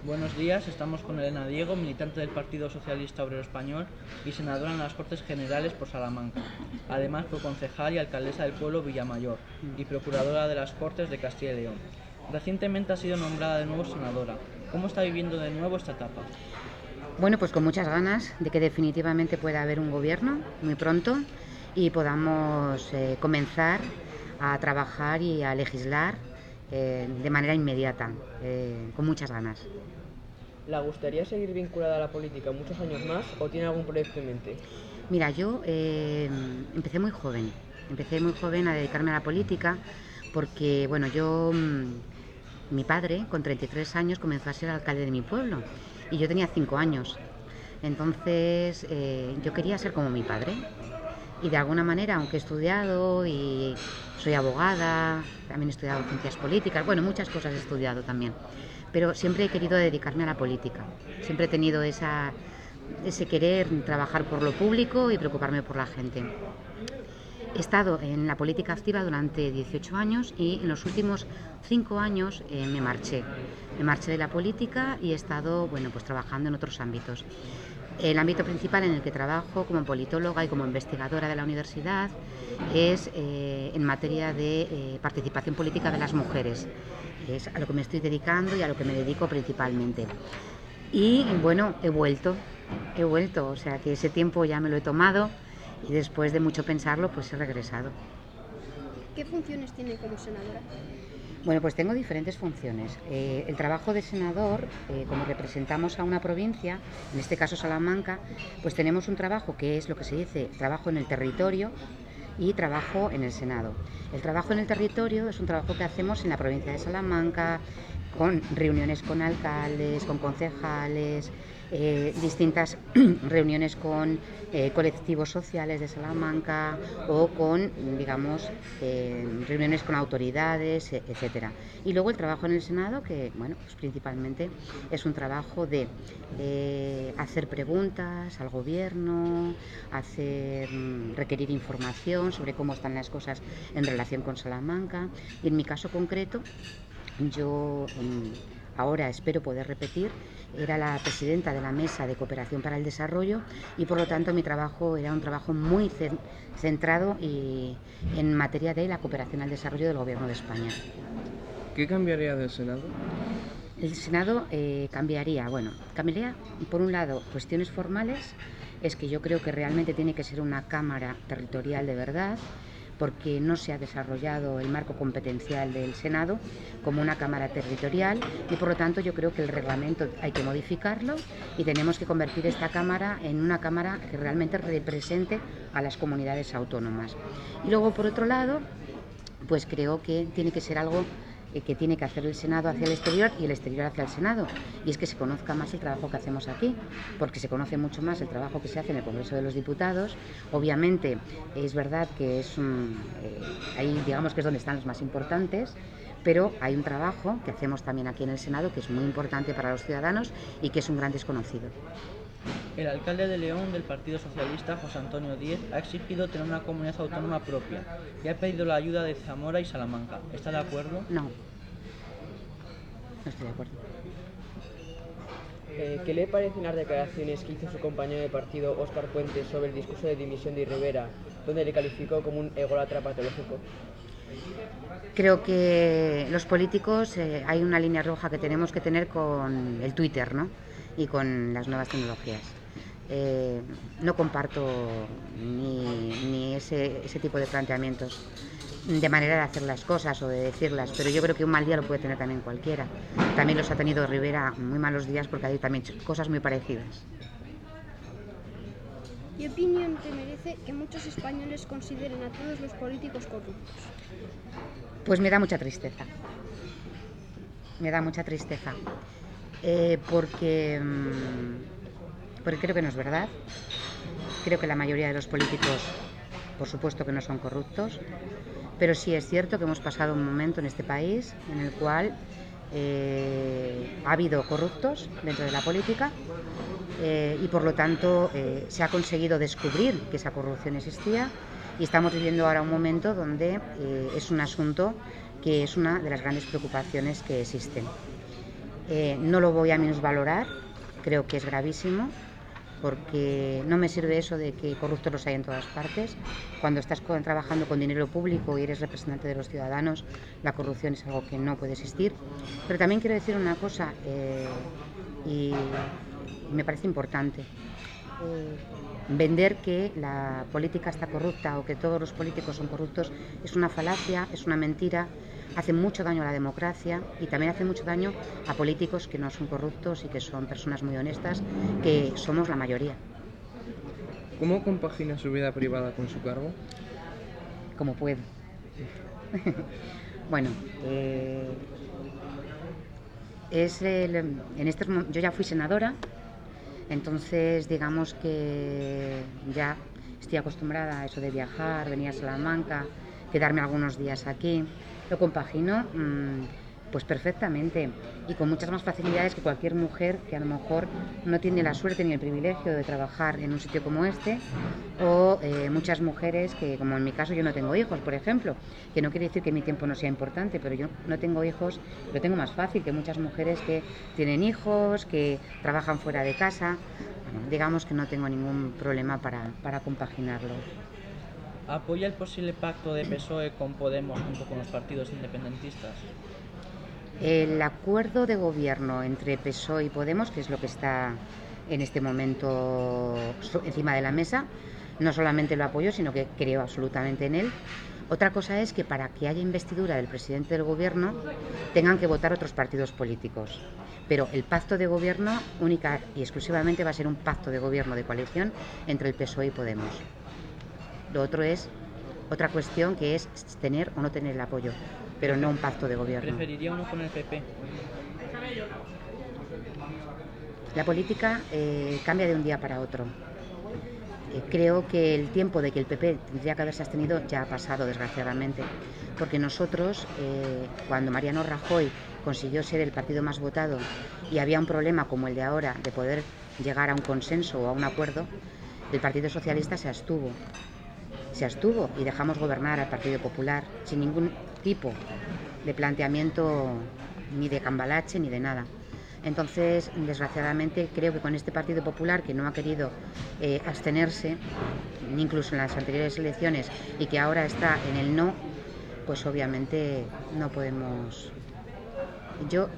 Buenos días, estamos con Elena Diego, militante del Partido Socialista Obrero Español y senadora en las Cortes Generales por Salamanca. Además fue concejal y alcaldesa del pueblo Villamayor y procuradora de las Cortes de Castilla y León. Recientemente ha sido nombrada de nuevo senadora. ¿Cómo está viviendo de nuevo esta etapa? Bueno, pues con muchas ganas de que definitivamente pueda haber un gobierno muy pronto y podamos comenzar a trabajar y a legislar de manera inmediata, con muchas ganas. ¿La gustaría seguir vinculada a la política muchos años más o tiene algún proyecto en mente? Mira, yo empecé muy joven a dedicarme a la política porque, bueno, mi padre con 33 años comenzó a ser alcalde de mi pueblo y yo tenía 5 años. Entonces yo quería ser como mi padre y de alguna manera, aunque he estudiado y soy abogada, también he estudiado ciencias políticas, bueno, muchas cosas he estudiado también, pero siempre he querido dedicarme a la política, siempre he tenido ese querer trabajar por lo público y preocuparme por la gente. He estado en la política activa durante 18 años y en los últimos 5 años me marché. Me marché de la política y he estado, bueno, pues trabajando en otros ámbitos. El ámbito principal en el que trabajo como politóloga y como investigadora de la universidad es en materia de participación política de las mujeres. Es a lo que me estoy dedicando y a lo que me dedico principalmente. Y bueno, he vuelto, o sea que ese tiempo ya me lo he tomado y después de mucho pensarlo pues he regresado. ¿Qué funciones tiene como senadora? Bueno, pues tengo diferentes funciones. El trabajo de senador, como representamos a una provincia, en este caso Salamanca, pues tenemos un trabajo que es lo que se dice trabajo en el territorio y trabajo en el Senado. El trabajo en el territorio es un trabajo que hacemos en la provincia de Salamanca, con reuniones con alcaldes, con concejales, distintas reuniones con colectivos sociales de Salamanca o con, digamos, reuniones con autoridades, etcétera. Y luego el trabajo en el Senado, que, bueno, pues principalmente es un trabajo de hacer preguntas al gobierno, requerir información sobre cómo están las cosas en relación con Salamanca. Y en mi caso concreto, yo ahora espero poder repetir, era la presidenta de la Mesa de Cooperación para el Desarrollo y por lo tanto mi trabajo era un trabajo muy centrado en materia de la cooperación al desarrollo del Gobierno de España. ¿Qué cambiaría del Senado? El Senado cambiaría por un lado cuestiones formales, es que yo creo que realmente tiene que ser una Cámara territorial de verdad, porque no se ha desarrollado el marco competencial del Senado como una Cámara territorial y por lo tanto yo creo que el reglamento hay que modificarlo y tenemos que convertir esta Cámara en una Cámara que realmente represente a las comunidades autónomas. Y luego por otro lado, pues creo que tiene que ser algo que tiene que hacer el Senado hacia el exterior y el exterior hacia el Senado, y es que se conozca más el trabajo que hacemos aquí, porque se conoce mucho más el trabajo que se hace en el Congreso de los Diputados. Obviamente es verdad que ahí digamos que es donde están los más importantes, pero hay un trabajo que hacemos también aquí en el Senado que es muy importante para los ciudadanos y que es un gran desconocido. El alcalde de León del Partido Socialista, José Antonio Díez, ha exigido tener una comunidad autónoma propia y ha pedido la ayuda de Zamora y Salamanca. ¿Está de acuerdo? No estoy de acuerdo. ¿Qué le parecen las declaraciones que hizo su compañero de partido, Óscar Puente, sobre el discurso de dimisión de Rivera, donde le calificó como un ególatra patológico? Creo que los políticos hay una línea roja que tenemos que tener con el Twitter, ¿no? Y con las nuevas tecnologías. No comparto ni ese tipo de planteamientos de manera de hacer las cosas o de decirlas, pero yo creo que un mal día lo puede tener también cualquiera. También los ha tenido Rivera muy malos días porque hay también cosas muy parecidas. ¿Qué opinión te merece que muchos españoles consideren a todos los políticos corruptos? Pues me da mucha tristeza. Me da mucha tristeza. Porque creo que no es verdad. Creo que la mayoría de los políticos, por supuesto que no son corruptos, pero sí es cierto que hemos pasado un momento en este país en el cual ha habido corruptos dentro de la política y por lo tanto se ha conseguido descubrir que esa corrupción existía y estamos viviendo ahora un momento donde es un asunto que es una de las grandes preocupaciones que existen. No lo voy a minusvalorar, creo que es gravísimo, porque no me sirve eso de que corruptos los hay en todas partes. Cuando estás trabajando con dinero público y eres representante de los ciudadanos, la corrupción es algo que no puede existir. Pero también quiero decir una cosa, y me parece importante. Vender que la política está corrupta o que todos los políticos son corruptos es una falacia, es una mentira, hace mucho daño a la democracia y también hace mucho daño a políticos que no son corruptos y que son personas muy honestas, que somos la mayoría. ¿Cómo compagina su vida privada con su cargo? Como puedo. Bueno, yo ya fui senadora. Entonces, digamos que ya estoy acostumbrada a eso de viajar, venir a Salamanca, quedarme algunos días aquí. Lo compagino pues perfectamente y con muchas más facilidades que cualquier mujer que a lo mejor no tiene la suerte ni el privilegio de trabajar en un sitio como este, o muchas mujeres que, como en mi caso, yo no tengo hijos, por ejemplo, que no quiere decir que mi tiempo no sea importante, pero yo no tengo hijos, lo tengo más fácil que muchas mujeres que tienen hijos, que trabajan fuera de casa. Bueno, digamos que no tengo ningún problema para compaginarlo. ¿Apoya el posible pacto de PSOE con Podemos junto con los partidos independentistas? El acuerdo de gobierno entre PSOE y Podemos, que es lo que está en este momento encima de la mesa, no solamente lo apoyo, sino que creo absolutamente en él. Otra cosa es que para que haya investidura del presidente del gobierno tengan que votar otros partidos políticos. Pero el pacto de gobierno única y exclusivamente va a ser un pacto de gobierno de coalición entre el PSOE y Podemos. Lo otro es otra cuestión, que es tener o no tener el apoyo, pero no un pacto de gobierno. ¿Preferiría uno con el PP? La política cambia de un día para otro. Creo que el tiempo de que el PP tendría que haberse abstenido ya ha pasado, desgraciadamente, porque nosotros, cuando Mariano Rajoy consiguió ser el partido más votado y había un problema como el de ahora de poder llegar a un consenso o a un acuerdo, el Partido Socialista se abstuvo y dejamos gobernar al Partido Popular sin ningún tipo de planteamiento ni de cambalache ni de nada. Entonces, desgraciadamente, creo que con este Partido Popular, que no ha querido abstenerse, incluso en las anteriores elecciones, y que ahora está en el no, pues obviamente no podemos.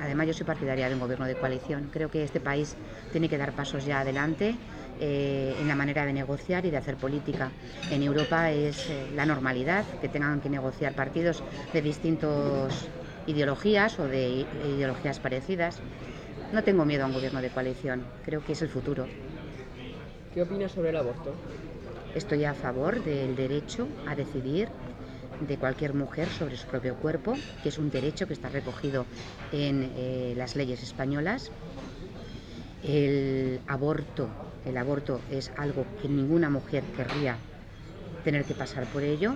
Además, yo soy partidaria de un gobierno de coalición. Creo que este país tiene que dar pasos ya adelante en la manera de negociar y de hacer política. En Europa es la normalidad que tengan que negociar partidos de distintas ideologías o de ideologías parecidas. No tengo miedo a un gobierno de coalición, creo que es el futuro. ¿Qué opinas sobre el aborto? Estoy a favor del derecho a decidir de cualquier mujer sobre su propio cuerpo, que es un derecho que está recogido en las leyes españolas. El aborto es algo que ninguna mujer querría tener que pasar por ello,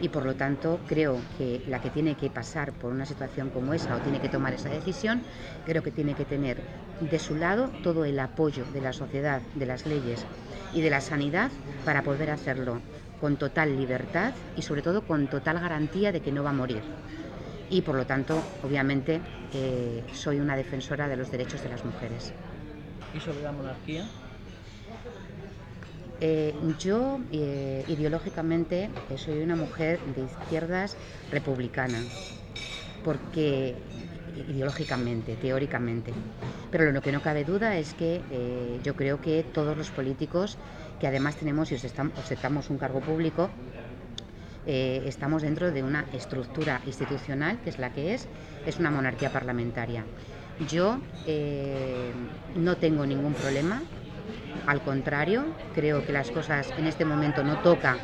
y por lo tanto creo que la que tiene que pasar por una situación como esa o tiene que tomar esa decisión, creo que tiene que tener de su lado todo el apoyo de la sociedad, de las leyes y de la sanidad para poder hacerlo con total libertad y sobre todo con total garantía de que no va a morir. Y por lo tanto, obviamente, soy una defensora de los derechos de las mujeres. ¿Y sobre la monarquía? Yo ideológicamente soy una mujer de izquierdas republicana, porque ideológicamente, teóricamente, pero lo que no cabe duda es que yo creo que todos los políticos que además tenemos y ostentamos un cargo público, estamos dentro de una estructura institucional que es la que es una monarquía parlamentaria. Yo no tengo ningún problema. Al contrario, creo que las cosas en este momento no toca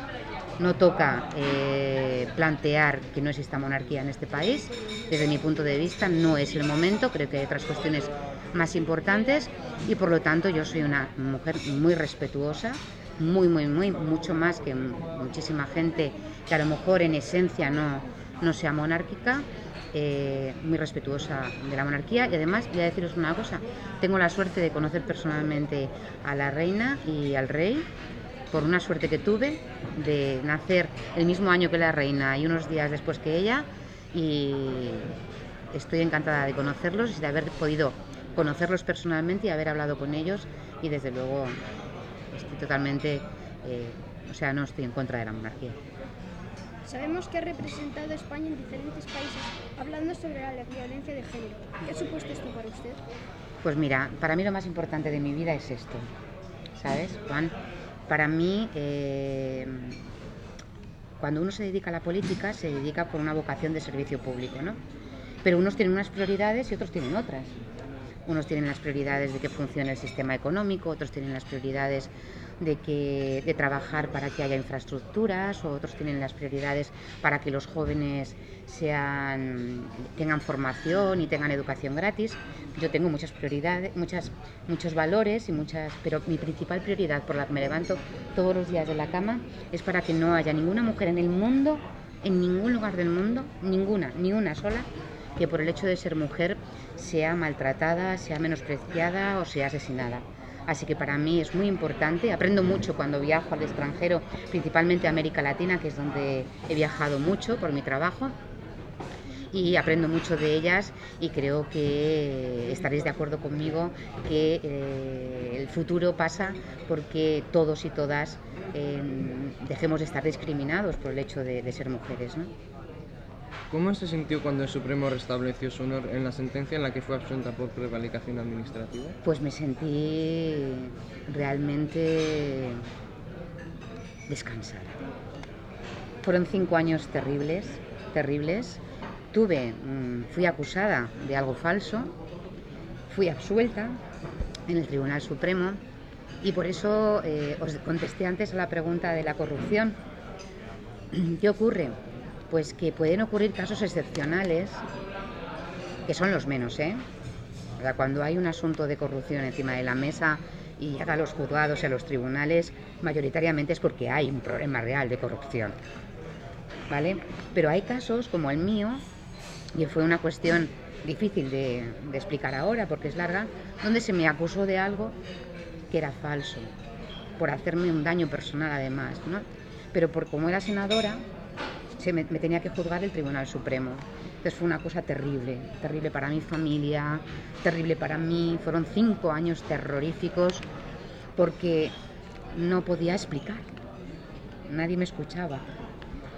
plantear que no exista monarquía en este país. Desde mi punto de vista no es el momento, creo que hay otras cuestiones más importantes y por lo tanto yo soy una mujer muy respetuosa, mucho más que muchísima gente que a lo mejor en esencia no sea monárquica. Muy respetuosa de la monarquía y además voy a deciros una cosa, tengo la suerte de conocer personalmente a la reina y al rey por una suerte que tuve de nacer el mismo año que la reina y unos días después que ella, y estoy encantada de conocerlos y de haber podido conocerlos personalmente y haber hablado con ellos, y desde luego estoy totalmente, no estoy en contra de la monarquía. Sabemos que ha representado a España en diferentes países hablando sobre la violencia de género. ¿Qué ha supuesto esto para usted? Pues mira, para mí lo más importante de mi vida es esto, ¿sabes, Juan? Para mí, cuando uno se dedica a la política, se dedica por una vocación de servicio público, ¿no? Pero unos tienen unas prioridades y otros tienen otras. Unos tienen las prioridades de que funcione el sistema económico, otros tienen las prioridades de trabajar para que haya infraestructuras, o otros tienen las prioridades para que los jóvenes tengan formación y tengan educación gratis. Yo tengo muchas prioridades, muchos valores, pero mi principal prioridad, por la que me levanto todos los días de la cama, es para que no haya ninguna mujer en el mundo, en ningún lugar del mundo, ninguna, ni una sola, que por el hecho de ser mujer sea maltratada, sea menospreciada o sea asesinada. Así que para mí es muy importante. Aprendo mucho cuando viajo al extranjero, principalmente a América Latina, que es donde he viajado mucho por mi trabajo, y aprendo mucho de ellas, y creo que estaréis de acuerdo conmigo que el futuro pasa porque todos y todas dejemos de estar discriminados por el hecho de ser mujeres, ¿no? ¿Cómo se sintió cuando el Supremo restableció su honor en la sentencia en la que fue absuelta por prevaricación administrativa? Pues me sentí realmente descansada. Fueron 5 años terribles. Fui acusada de algo falso, fui absuelta en el Tribunal Supremo, y por eso os contesté antes a la pregunta de la corrupción. ¿Qué ocurre? Pues que pueden ocurrir casos excepcionales, que son los menos, O sea, cuando hay un asunto de corrupción encima de la mesa y llega a los juzgados y a los tribunales, mayoritariamente es porque hay un problema real de corrupción, ¿vale? Pero hay casos como el mío, y fue una cuestión difícil de explicar ahora porque es larga, donde se me acusó de algo que era falso, por hacerme un daño personal además, ¿no? Pero como era senadora, me tenía que juzgar el Tribunal Supremo. Entonces fue una cosa terrible para mi familia, terrible para mí. Fueron 5 años terroríficos porque no podía explicar, nadie me escuchaba.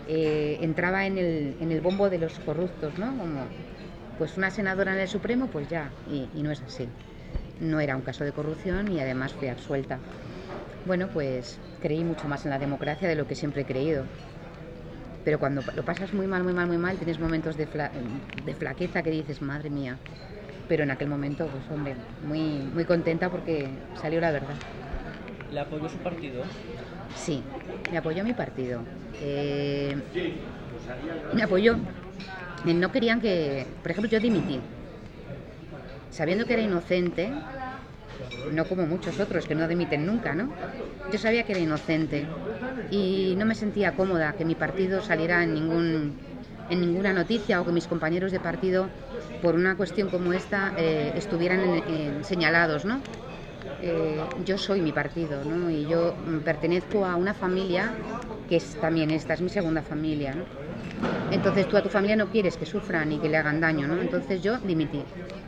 Entraba en el bombo de los corruptos, ¿no? Como, pues una senadora en el Supremo, pues ya, y no es así. No era un caso de corrupción y además fui absuelta. Bueno, pues creí mucho más en la democracia de lo que siempre he creído. Pero cuando lo pasas muy mal, tienes momentos de flaqueza que dices, madre mía. Pero en aquel momento, pues hombre, muy contenta porque salió la verdad. ¿Le apoyó su partido? Sí, me apoyó mi partido. Me apoyó. No querían que... Por ejemplo, yo dimití, sabiendo que era inocente, no como muchos otros que no dimiten nunca, ¿no? Yo sabía que era inocente y no me sentía cómoda que mi partido saliera en ninguna noticia, o que mis compañeros de partido, por una cuestión como esta, estuvieran señalados, ¿no? Yo soy mi partido, ¿no? Y yo pertenezco a una familia que es también esta, es mi segunda familia, ¿no? Entonces tú a tu familia no quieres que sufran ni que le hagan daño, ¿no? Entonces yo dimití,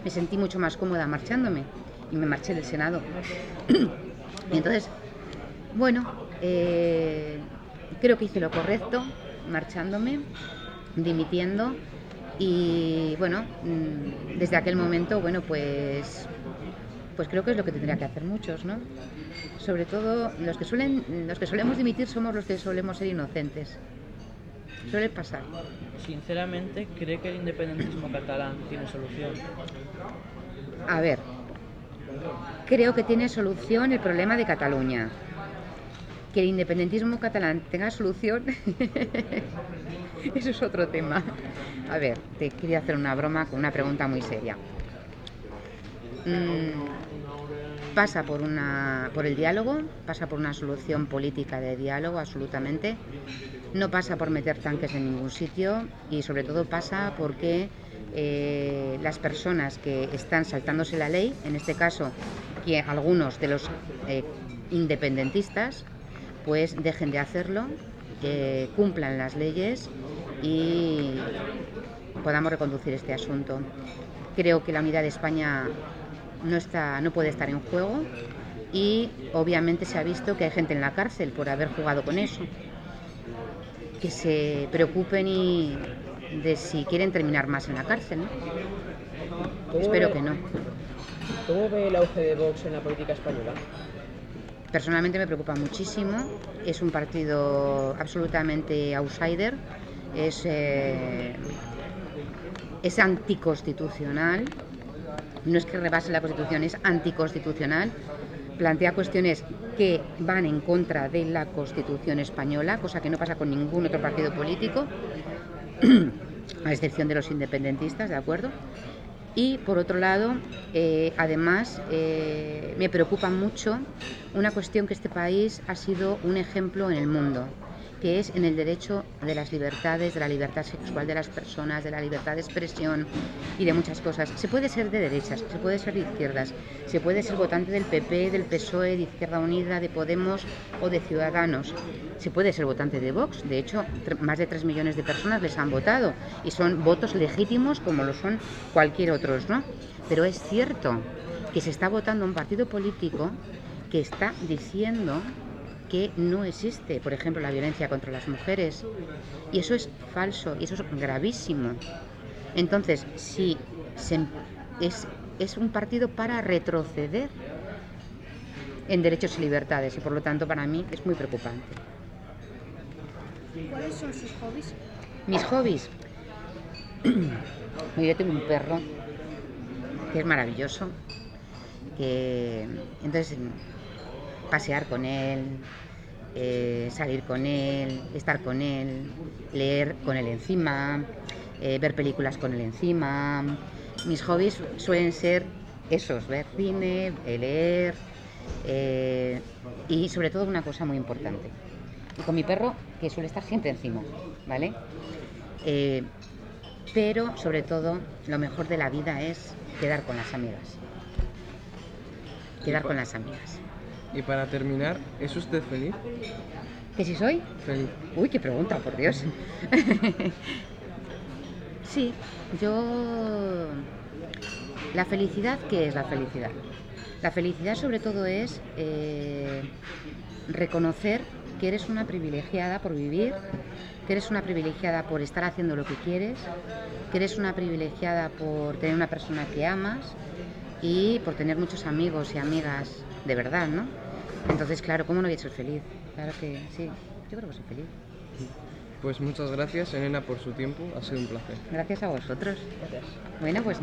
me sentí mucho más cómoda marchándome y me marché del Senado. Y entonces, bueno, creo que hice lo correcto marchándome, dimitiendo, y bueno, desde aquel momento, bueno, pues creo que es lo que tendría que hacer muchos, ¿no? Sobre todo los que solemos dimitir somos los que solemos ser inocentes. Suele pasar. Sinceramente, ¿cree que el independentismo catalán tiene solución? A ver, creo que tiene solución el problema de Cataluña. Que el independentismo catalán tenga solución, eso es otro tema. A ver, te quería hacer una broma con una pregunta muy seria. Pasa por el diálogo, pasa por una solución política de diálogo, absolutamente. No pasa por meter tanques en ningún sitio, y sobre todo pasa porque las personas que están saltándose la ley, en este caso que algunos de los independentistas, pues dejen de hacerlo, cumplan las leyes y podamos reconducir este asunto. Creo que la unidad de España no puede estar en juego, y obviamente se ha visto que hay gente en la cárcel por haber jugado con eso. Que se preocupen de si quieren terminar más en la cárcel, ¿no? Espero que no. ¿Cómo ve el auge de Vox en la política española? Personalmente me preocupa muchísimo. Es un partido absolutamente outsider, es anticonstitucional, no es que rebase la Constitución, es anticonstitucional, plantea cuestiones que van en contra de la Constitución española, cosa que no pasa con ningún otro partido político, a excepción de los independentistas, ¿de acuerdo? Y por otro lado, además, me preocupa mucho una cuestión que este país ha sido un ejemplo en el mundo, que es en el derecho de las libertades, de la libertad sexual de las personas, de la libertad de expresión y de muchas cosas. Se puede ser de derechas, se puede ser de izquierdas, se puede ser votante del PP, del PSOE, de Izquierda Unida, de Podemos o de Ciudadanos. Se puede ser votante de Vox. De hecho, más de 3 millones de personas les han votado y son votos legítimos como lo son cualquier otros, ¿no? Pero es cierto que se está votando un partido político que está diciendo que no existe, por ejemplo, la violencia contra las mujeres, y eso es falso y eso es gravísimo. Entonces, si es un partido para retroceder en derechos y libertades, y por lo tanto para mí es muy preocupante. ¿Cuáles son sus hobbies? Mis hobbies. Yo tengo un perro que es maravilloso, entonces pasear con él, salir con él, estar con él, leer con él encima, ver películas con él encima. Mis hobbies suelen ser esos: ver cine, leer, y sobre todo una cosa muy importante, y con mi perro, que suele estar siempre encima, ¿vale? Pero sobre todo lo mejor de la vida es quedar con las amigas. Quedar con las amigas. Y para terminar, ¿es usted feliz? ¿Que si soy? Feliz. Uy, qué pregunta, por Dios. Sí, la felicidad, ¿qué es la felicidad? La felicidad sobre todo es reconocer que eres una privilegiada por vivir, que eres una privilegiada por estar haciendo lo que quieres, que eres una privilegiada por tener una persona que amas y por tener muchos amigos y amigas de verdad, ¿no? Entonces, claro, ¿cómo no voy a ser feliz? Claro que sí, yo creo que soy feliz. Pues muchas gracias, Elena, por su tiempo. Ha sido un placer. Gracias a vosotros. Gracias. Bueno, pues